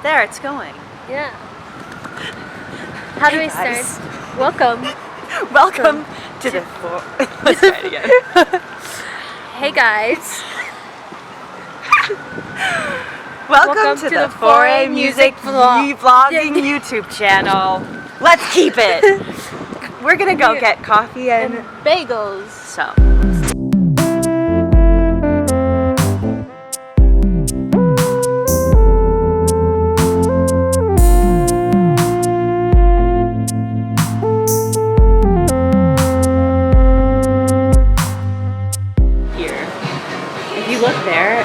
There, it's going. Yeah. How do we guys. start? Welcome. Welcome to the Let's try it again. Hey guys. Welcome to the 4A Music Vlogging YouTube channel. Let's keep it. We're gonna go get coffee and bagels. so. Look there, it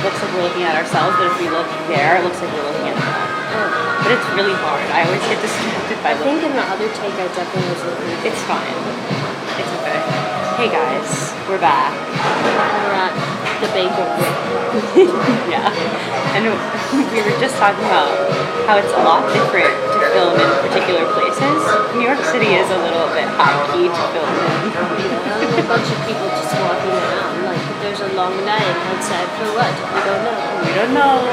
looks like we're looking at ourselves, but if we look there, it looks like we're looking at that. But it's really hard. I always get distracted by looking. I think in the other take I definitely was looking. It's fine. It's okay. Hey guys, we're back. We're at the bagel. Yeah. And we were just talking about how it's a lot different to film in particular places. New York City is a little bit high key to film in. A bunch of people just walking around. There's a long line outside for what? We don't know. We don't know.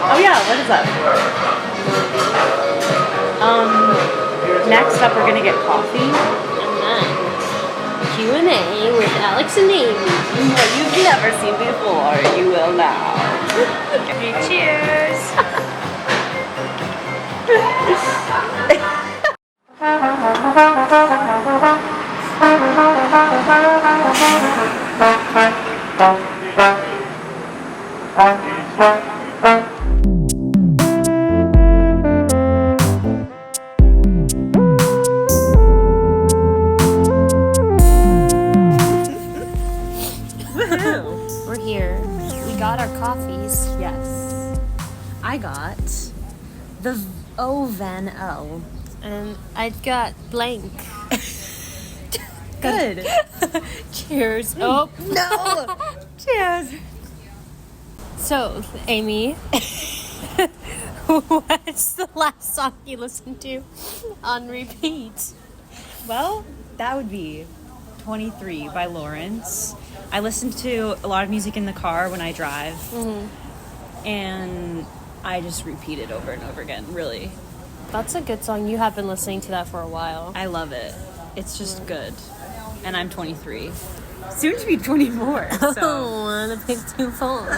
Oh yeah, what is that for? Next up we're gonna get coffee. And then Q&A with Alex and Amy. What you've never seen before, you will now. Cheers! We're here. We got our coffees. Yes. I got the O Van O. And I've got blank. Good. Cheers. Oh. No! Cheers. So, Amy, what's the last song you listened to on repeat? Well, that would be 23 by Lawrence. I listen to a lot of music in the car when I drive. Mm-hmm. And I just repeat it over and over again, really. That's a good song. You have been listening to that for a while. I love it. It's just good. And I'm 23. Soon to be 24. So. Oh, wanna pick too far.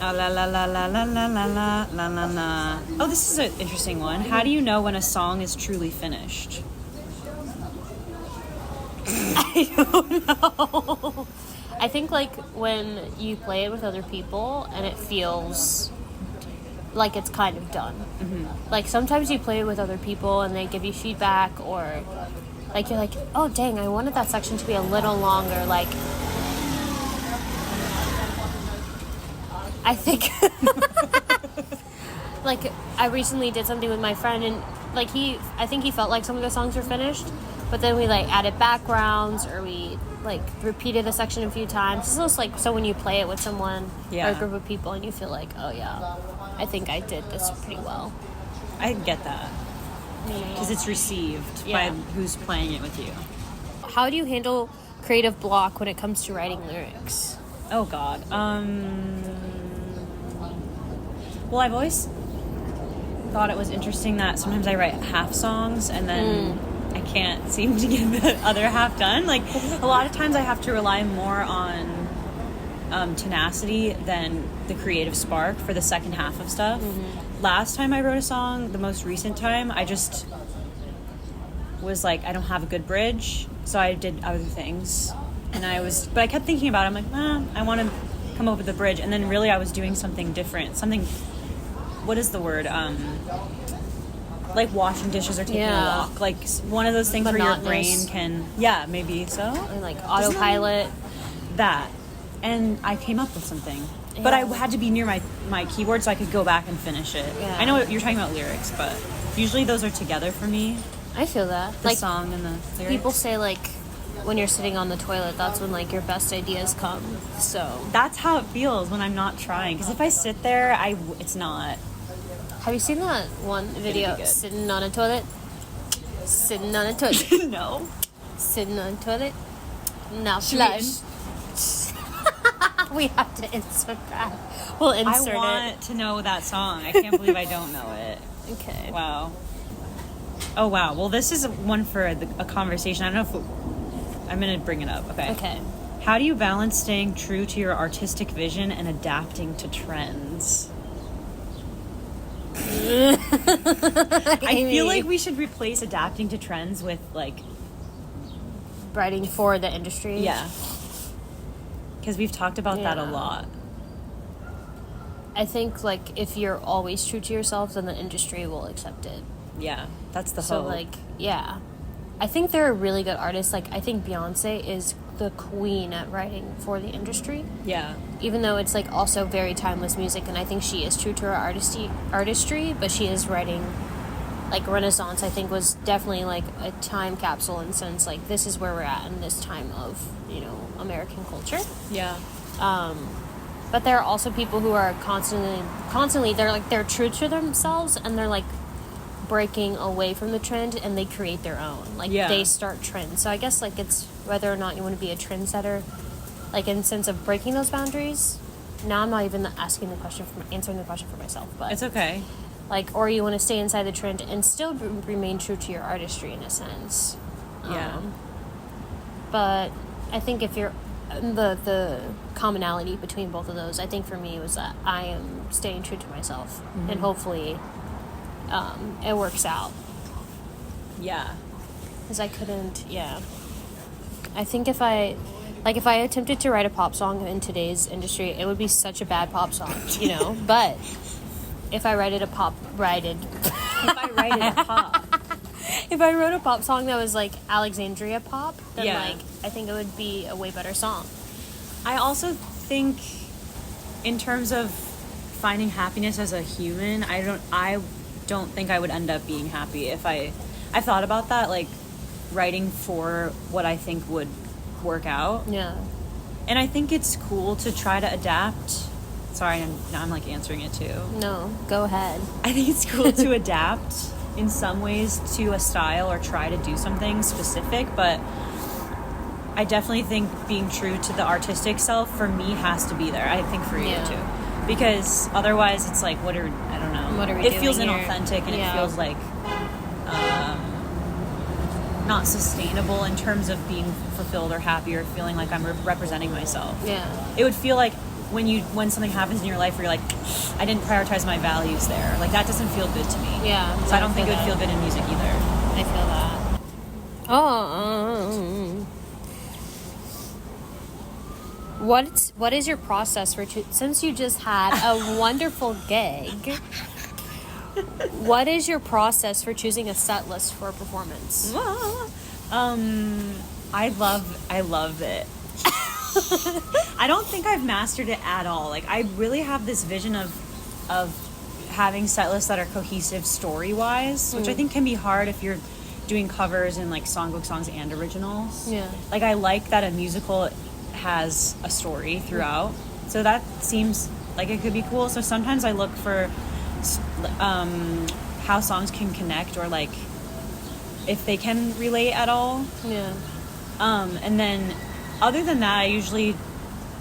La la la la la la la la la la la. Oh, this is an interesting one. How do you know when a song is truly finished? I don't know. I think when you play it with other people and it feels like it's kind of done. Mm-hmm. Sometimes you play it with other people and they give you feedback, or you're like, oh dang, I wanted that section to be a little longer. I think I recently did something with my friend, and I think he felt like some of the songs were finished, but then we added backgrounds, or we repeated a section a few times. It's just so when you play it with someone or a group of people and you feel like, oh yeah, I think I did this pretty well. I get that. Because it's received by who's playing it with you. How do you handle creative block when it comes to writing lyrics? Oh God. Well, I've always thought it was interesting that sometimes I write half songs and then I can't seem to get the other half done. A lot of times I have to rely more on tenacity than the creative spark for the second half of stuff. Mm-hmm. Last time I wrote a song, the most recent time, I just was I don't have a good bridge, so I did other things. But I kept thinking about it. I'm I want to come up with a bridge, and then really I was doing something different. What is the word? Washing dishes or taking a walk. One of those things where your brain can... Yeah, maybe so. Or autopilot. That. And I came up with something. Yeah. But I had to be near my keyboard so I could go back and finish it. Yeah. I know you're talking about lyrics, but usually those are together for me. I feel that. The song and the lyrics. People say, when you're sitting on the toilet, that's when, your best ideas come. So... That's how it feels when I'm not trying. Because if I sit there, it's not... Have you seen that one video, sitting on a toilet? Sitting on a toilet. No. Sitting on a toilet. Now flush. We have to insert that. We'll insert I want to know that song. I can't believe I don't know it. Okay. Wow. Oh, wow. Well, this is one for a conversation. I don't know if I'm going to bring it up. Okay. Okay. How do you balance staying true to your artistic vision and adapting to trends? I feel like we should replace adapting to trends with, like... writing for the industry. Yeah. Because we've talked about that a lot. I think, like, if you're always true to yourself, then the industry will accept it. Yeah, that's the So, hope. like, yeah. I think there are really good artists. Like, I think Beyonce is the queen at writing for the industry. Yeah. Even though it's, like, also very timeless music, and I think she is true to her artistry, but she is writing... Like, Renaissance, I think, was definitely, like, a time capsule in the sense, like, this is where we're at in this time of, you know, American culture. Yeah. But there are also people who are constantly, they're true to themselves, and they're, like, breaking away from the trend, and they create their own. Like, they start trends. So I guess, like, it's whether or not you want to be a trendsetter, like, in the sense of breaking those boundaries. Now I'm not even answering the question for myself, but... It's okay. Like, or you want to stay inside the trend and still remain true to your artistry in a sense. Yeah. But I think if you're the commonality between both of those, I think for me was that I am staying true to myself, and hopefully it works out. Yeah. Because I couldn't. Yeah. I think if I attempted to write a pop song in today's industry, it would be such a bad pop song, you know. But if I wrote a pop song that was like Alexandria pop, then like I think it would be a way better song. I also think in terms of finding happiness as a human, I don't think I would end up being happy if I've thought about that, like writing for what I think would work out. Yeah. And I think it's cool to try to adapt. Sorry, now I'm like answering it too. No, go ahead. I think it's cool to adapt in some ways to a style or try to do something specific, but I definitely think being true to the artistic self for me has to be there. I think for you too. Because otherwise it's like, I don't know. What are we It doing feels here? inauthentic and it feels like not sustainable in terms of being fulfilled or happy or feeling like I'm representing myself. Yeah. It would feel like when something happens in your life where you're like, I didn't prioritize my values there. Like, that doesn't feel good to me. Yeah. So I don't think it would feel good in music either. I feel that. Oh. What is your process for since you just had a wonderful gig? What is your process for choosing a set list for a performance? I love it. I don't think I've mastered it at all. Like, I really have this vision of having set lists that are cohesive story-wise, which I think can be hard if you're doing covers and, like, songbook songs and originals. Yeah. Like, I like that a musical has a story throughout. So that seems like it could be cool. So sometimes I look for how songs can connect or, like, if they can relate at all. Yeah. And then other than that, I usually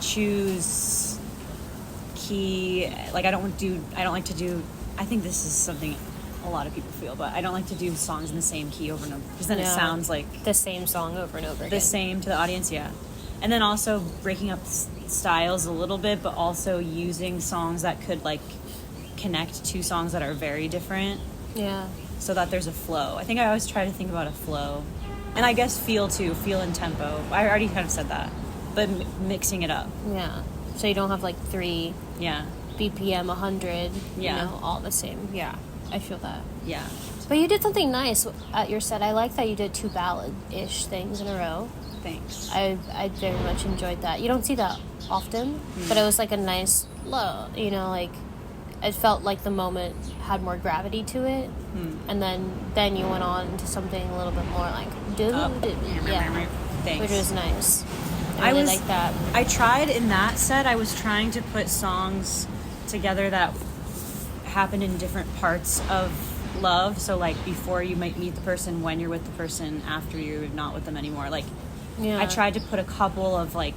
choose key. Like, I don't like to do, I think this is something a lot of people feel, but I don't like to do songs in the same key over and over, because then it sounds like the same song over and over again. the same to the audience. Yeah. And then also breaking up styles a little bit, but also using songs that could, like, connect to songs that are very different. Yeah. So that there's a flow. I think I always try to think about a flow. And I guess feel and tempo. I already kind of said that. But mixing it up. Yeah. So you don't have, like, 3 Yeah. BPM 100, Yeah. you know, all the same. Yeah. I feel that. Yeah. But you did something nice at your set. I like that you did 2 ballad-ish things in a row. Thanks. I very much enjoyed that. You don't see that often, but it was like a nice, you know, like, it felt like the moment had more gravity to it, and then you went on to something a little bit more like, yeah, Thanks. which was nice. I really like that. I tried in that set, I was trying to put songs together that happen in different parts of love. So, like, before you might meet the person, when you're with the person, after you're not with them anymore. Like, Yeah. I tried to put a couple of, like,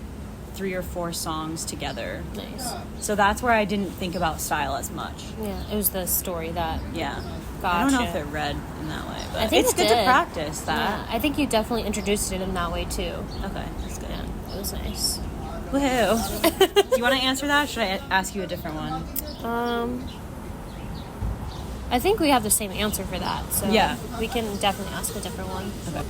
3 or 4 songs together. Nice. So that's where I didn't think about style as much. Yeah, it was the story that. Yeah. Gotcha. I don't know if it read in that way, but I think it's it good did. to practice that. Yeah, I think you definitely introduced it in that way too. Okay, that's good. Yeah, it was nice. Woohoo. Do you want to answer that? Or should I ask you a different one? I think we have the same answer for that, so Yeah. we can definitely ask a different one. Okay.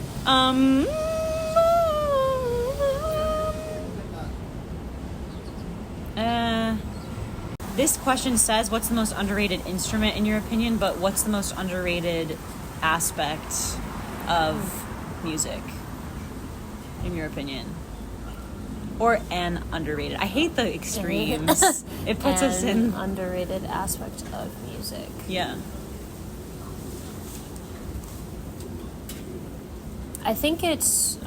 This question says, what's the most underrated instrument in your opinion, but what's the most underrated aspect of music in your opinion? Or an underrated. I hate the extremes. It puts us in... underrated aspect of music. Yeah. I think it's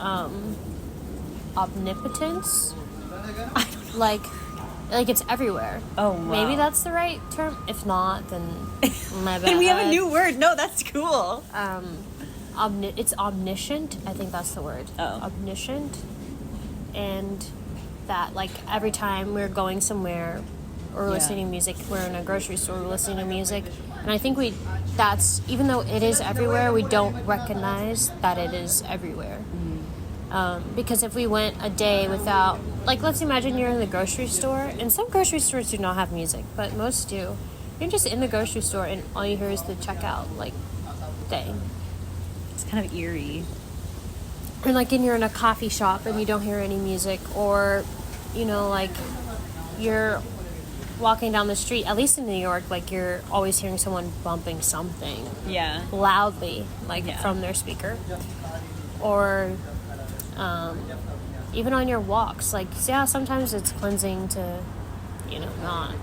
omnipotence. Like it's everywhere. Oh, wow. Maybe that's the right term. If not, then my bad. And we have a new word. No, that's cool. It's omniscient. I think that's the word. Oh. Omniscient. And that, like, every time we're going somewhere or listening to music, we're in a grocery store, we're listening to music. And I think that's, even though it is everywhere, we don't recognize that it is everywhere. Because if we went a day without, like, let's imagine you're in the grocery store, and some grocery stores do not have music, but most do. You're just in the grocery store, and all you hear is the checkout, like, thing. It's kind of eerie. Or, like, and you're in a coffee shop, and you don't hear any music, or, you know, like, you're walking down the street, at least in New York, like, you're always hearing someone bumping something. Yeah. Loudly, like, from their speaker. Or... even on your walks, like, yeah, sometimes it's cleansing to, you know, not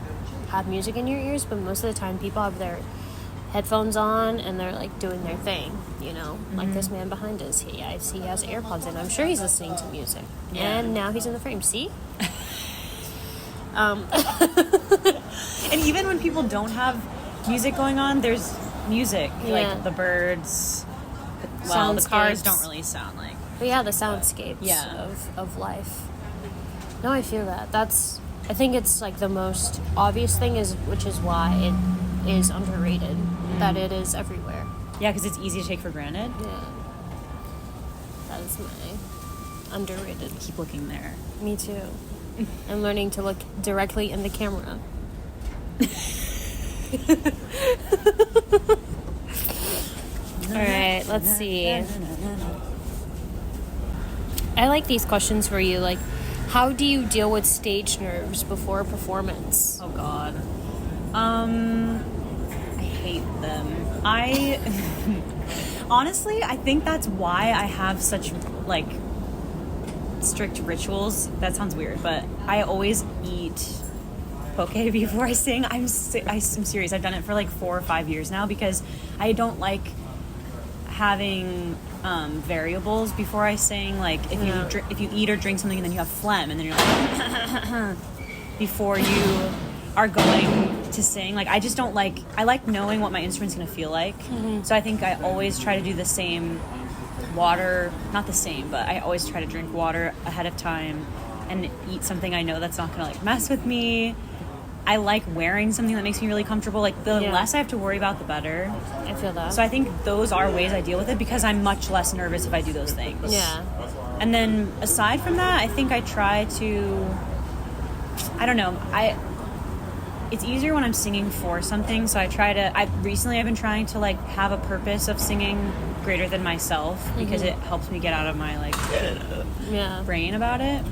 have music in your ears, but most of the time people have their headphones on and they're, like, doing their thing, you know, like this man behind us, he has AirPods in. I'm sure he's listening to music. Yeah. And now he's in the frame. See? And even when people don't have music going on, there's music, like the birds. Well, the cars don't really sound like. But yeah, the soundscapes of life. No, I feel that. I think it's, like, the most obvious thing, which is why it is underrated, that it is everywhere. Yeah, because it's easy to take for granted. Yeah. That is my underrated. Keep looking there. Me too. I'm learning to look directly in the camera. All right, let's see. I like these questions for you. Like, how do you deal with stage nerves before a performance? Oh, God. I hate them. Honestly, I think that's why I have such, like, strict rituals. That sounds weird, but I always eat poke before I sing. I'm serious. I've done it for, like, 4 or 5 years now because I don't like having variables before I sing. Like, if you eat or drink something and then you have phlegm and then you're like before you are going to sing. Like, I just don't like. I like knowing what my instrument's gonna feel like. So I think I always try to do the same water, not the same, but I always try to drink water ahead of time and eat something I know that's not gonna, like, mess with me. I like wearing something that makes me really comfortable. Like, the less I have to worry about, the better. I feel that. So I think those are ways I deal with it because I'm much less nervous if I do those things. Yeah. And then aside from that, I think I try to, I don't know, it's easier when I'm singing for something. So recently I've been trying to, like, have a purpose of singing greater than myself because it helps me get out of my, like, brain about it.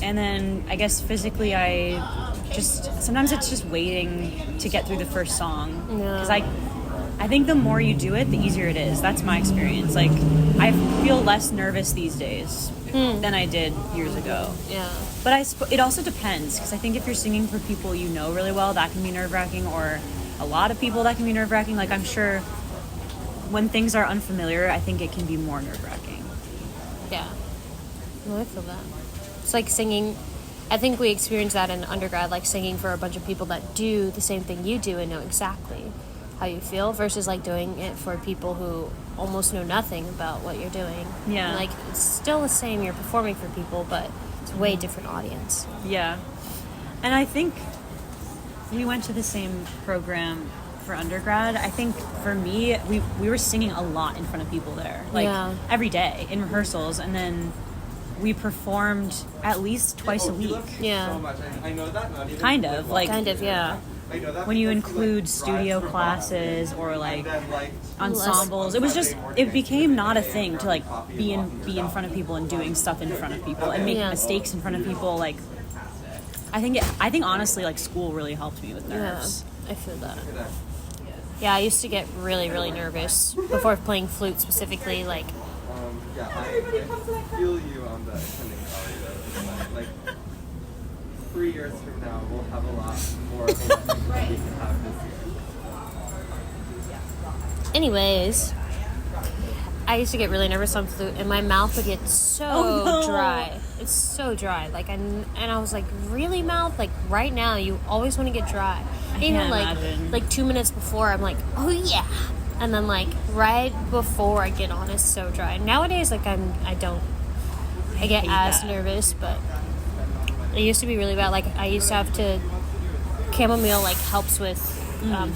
And then I guess physically sometimes it's just waiting to get through the first song. Because I think the more you do it, the easier it is. That's my experience. Like, I feel less nervous these days than I did years ago. Yeah. But it also depends, because I think if you're singing for people you know really well, that can be nerve-wracking, or a lot of people, that can be nerve-wracking. Like, I'm sure when things are unfamiliar, I think it can be more nerve-wracking. Yeah. No, I feel that. It's like singing. I think we experienced that in undergrad, like singing for a bunch of people that do the same thing you do and know exactly how you feel, versus, like, doing it for people who almost know nothing about what you're doing. Yeah. And, like, it's still the same. You're performing for people, but It's a way different audience. Yeah. And I think we went to the same program for undergrad. I think for me, we were singing a lot in front of people there. Like every day in rehearsals, and then we performed at least twice a week. Yeah. Kind of, like yeah. when you include studio classes or like ensembles, it became not a thing to like be in front of people and doing stuff in front of people and making mistakes in front of people. Like I think honestly, like school really helped me with nerves. Yeah, I feel that. Yeah, I used to get really, really nervous before playing flute specifically. Like, I feel you on the attending salary though. Like 3 years from now, we'll have a lot more of than we can have this year. anyways, I used to get really nervous on flute, and my mouth would get so dry. It's so dry. Like, and I was like, really, mouth? Like, right now, you always want to get dry. Even like 2 minutes before, I'm like, oh yeah, and then like right before I get on, it's so dry. Nowadays, like I get as nervous, but it used to be really bad. Like I used to have to chamomile like helps with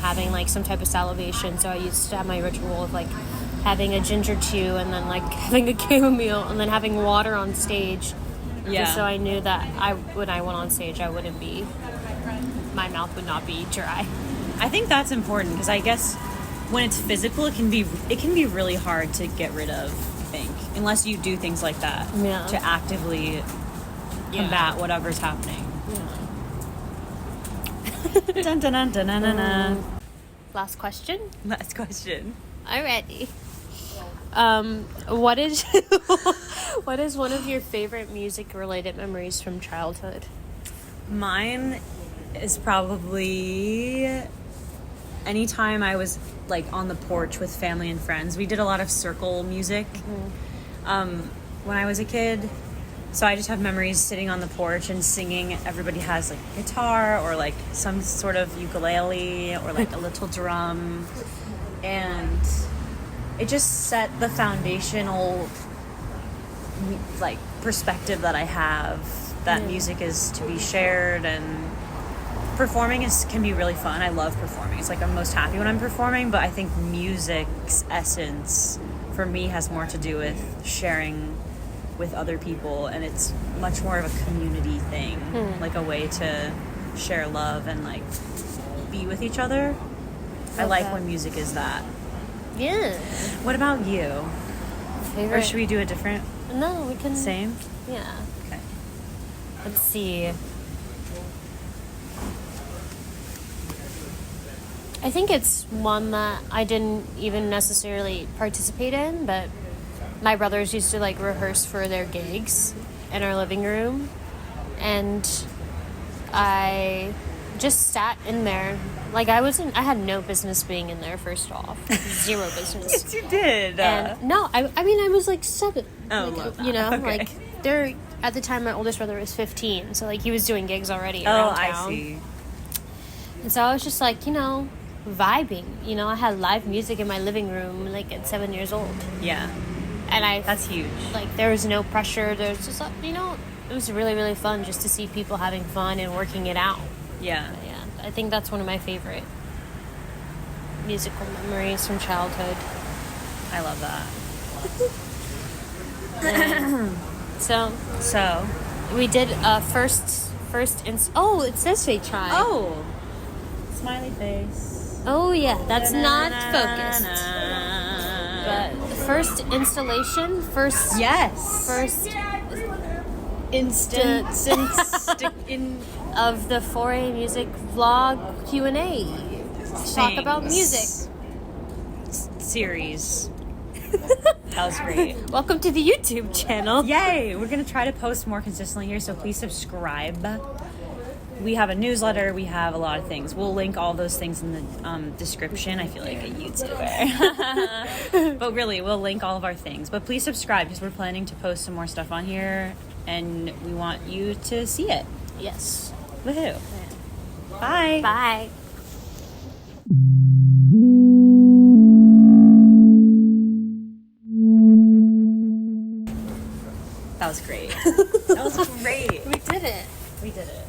having like some type of salivation. So I used to have my ritual of like having a ginger chew and then like having a chamomile and then having water on stage. Yeah. Just so I knew that when I went on stage, my mouth would not be dry. I think that's important because I guess when it's physical, it can be really hard to get rid of. I think unless you do things like that to actively combat whatever's happening. Yeah. Dun, dun, dun, dun, dun, dun, dun. Last question. Alrighty. What is what is one of your favorite music related memories from childhood? Mine is probably anytime I was like on the porch with family and friends. We did a lot of circle music when I was a kid. So I just have memories sitting on the porch and singing. Everybody has like a guitar or like some sort of ukulele or like a little drum. And it just set the foundational like perspective that I have that music is to be shared, and performing can be really fun. I love performing. It's like I'm most happy when I'm performing, but I think music's essence for me has more to do with sharing with other people, and it's much more of a community thing, like a way to share love and like be with each other. I like when music is that. Yeah. What about you? Favorite? Or should we do a different? No, we can. Same? Yeah. Okay. Let's see. I think it's one that I didn't even necessarily participate in, but my brothers used to like rehearse for their gigs in our living room, and I just sat in there. Like I had no business being in there, first off. Zero business. Yes, you did. And no, I mean I was like 7. Oh, like, love that. You know, Okay. like they're at the time my oldest brother was 15, so like he was doing gigs already around town. I see. And so I was just like, vibing. I had live music in my living room like at 7 years old. Yeah. And That's huge. Like there was no pressure. There's just it was really, really fun just to see people having fun and working it out. Yeah. But yeah, I think that's one of my favorite musical memories from childhood. I love that. And so we did it says Fate Try. Oh. Smiley face. Oh yeah, that's not focused. But the first installation, Yes. first Instance in of the 4A Music Vlog Q&A. Talk about music. Series. That was great. Welcome to the YouTube channel. Yay! We're going to try to post more consistently here, so please subscribe. We have a newsletter. We have a lot of things. We'll link all those things in the description. I feel like a YouTuber. But really, we'll link all of our things. But please subscribe because we're planning to post some more stuff on here, and we want you to see it. Yes. Woohoo. Bye. Bye. That was great. That was great. We did it. We did it.